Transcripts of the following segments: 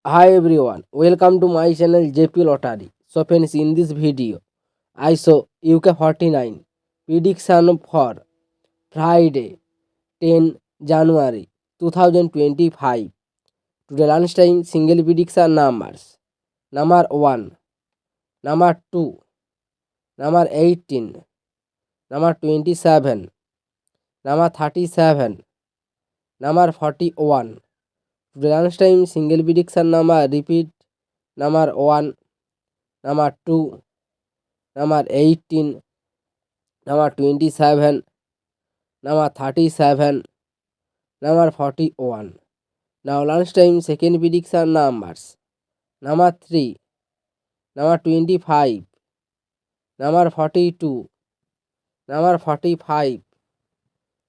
Hi everyone, welcome to my channel JP Lottery. So friends, in this video, I saw UK 49 prediction for Friday 10 January 2025. Today lunchtime single prediction numbers. Number 1, number 2, number 18, number 27, number 37, number 41. Today lunchtime single prediction number repeat number 1, number 2, number 18, number 27, number 37, number 41. Now lunchtime second prediction numbers. Number 3, number 25, number 42, number 45,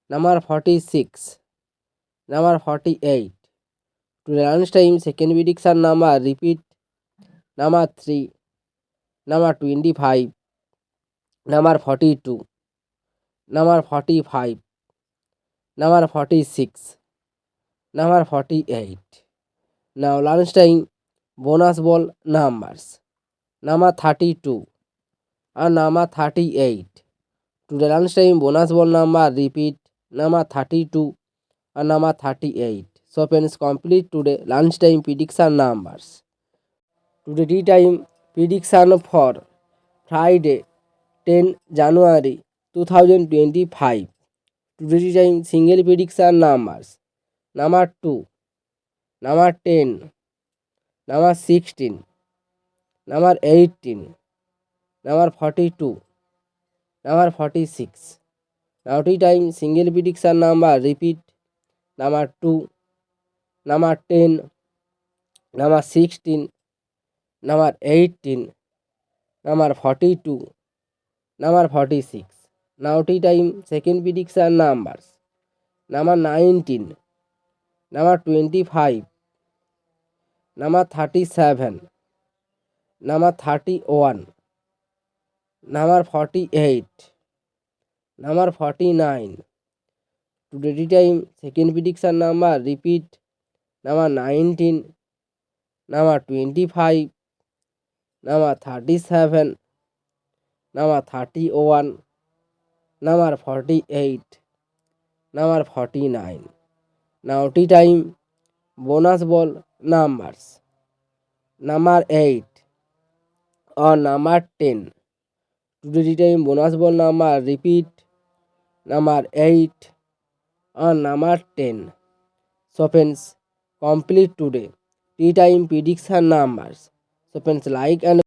number 46, number 48. Today lunchtime second prediction number repeat number 3, number 25, number 42, number 45, number 46, number 48. Now lunchtime bonus ball numbers. Number 32 and number 38. Today lunchtime bonus ball number repeat number 32 and number 38. So friends, complete today lunchtime prediction numbers. Today tea time prediction for Friday 10 January 2025. Today time single prediction numbers. Number 2, number 10, number 16, number 18, number 42, number 46. Now tea time single prediction number repeat number 2, number 10, number 16, number 18, number 42, number 46. Now tea time second prediction numbers. Number 19, number 25, number 37, number 31, number 48, number 49. Today tea time second prediction number repeat number 19, number 25, number 37, number 31, number 48, number 49. Now tea time bonus ball numbers. Number 8 or number 10. Today tea time bonus ball number repeat number 8 or number 10. So friends, complete today tea time prediction numbers. So friends, like and